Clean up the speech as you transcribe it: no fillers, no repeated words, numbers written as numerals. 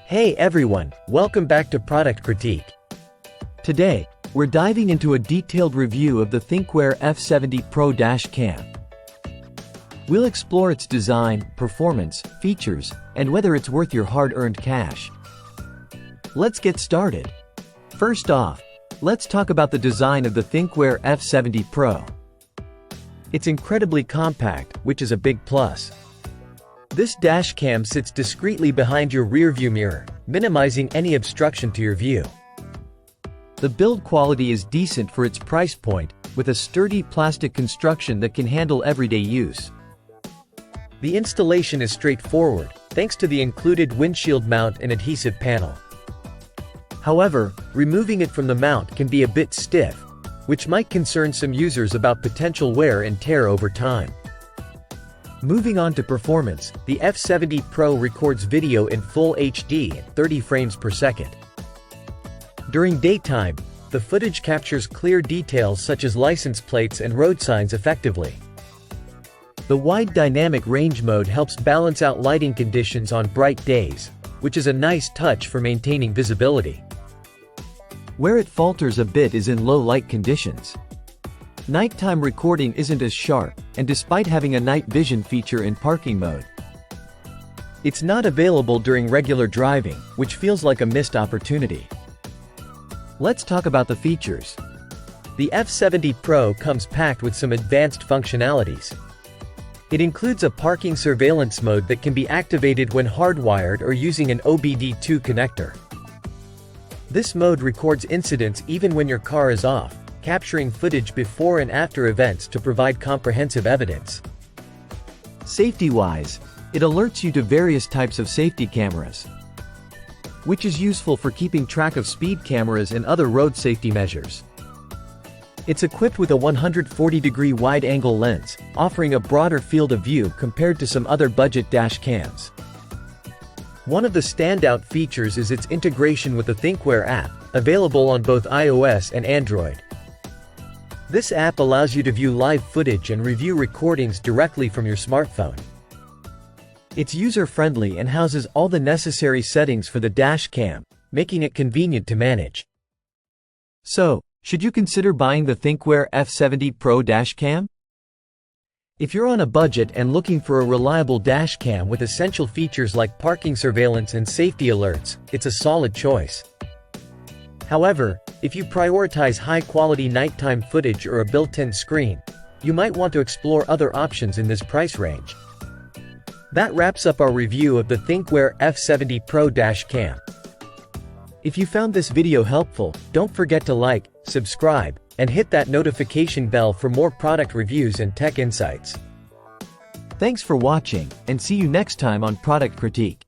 Hey everyone, welcome back to Product Critique. Today, we're diving into a detailed review of the Thinkware F70 Pro dash cam. We'll explore its design, performance, features, and whether it's worth your hard-earned cash. Let's get started. First off, let's talk about the design of the Thinkware F70 Pro. It's incredibly compact, which is a big plus. This dash cam sits discreetly behind your rearview mirror, minimizing any obstruction to your view. The build quality is decent for its price point, with a sturdy plastic construction that can handle everyday use. The installation is straightforward, thanks to the included windshield mount and adhesive panel. However, removing it from the mount can be a bit stiff, which might concern some users about potential wear and tear over time. Moving on to performance, the F70 Pro records video in full HD at 30 frames per second. During daytime, the footage captures clear details such as license plates and road signs effectively. The wide dynamic range mode helps balance out lighting conditions on bright days, which is a nice touch for maintaining visibility. Where it falters a bit is in low light conditions. Nighttime recording isn't as sharp, and despite having a night vision feature in parking mode, it's not available during regular driving, which feels like a missed opportunity. Let's talk about the features. The F70 Pro comes packed with some advanced functionalities. It includes a parking surveillance mode that can be activated when hardwired or using an OBD2 connector. This mode records incidents even when your car is off, capturing footage before and after events to provide comprehensive evidence. Safety-wise, it alerts you to various types of safety cameras, which is useful for keeping track of speed cameras and other road safety measures. It's equipped with a 140-degree wide-angle lens, offering a broader field of view compared to some other budget dash cams. One of the standout features is its integration with the Thinkware app, available on both iOS and Android. This app allows you to view live footage and review recordings directly from your smartphone. It's user-friendly and houses all the necessary settings for the dash cam, making it convenient to manage. So, should you consider buying the Thinkware F70 Pro dash cam? If you're on a budget and looking for a reliable dash cam with essential features like parking surveillance and safety alerts, it's a solid choice. However, if you prioritize high-quality nighttime footage or a built-in screen, you might want to explore other options in this price range. That wraps up our review of the Thinkware F70 Pro dash cam. If you found this video helpful, don't forget to like, subscribe, and hit that notification bell for more product reviews and tech insights. Thanks for watching, and see you next time on Product Critique.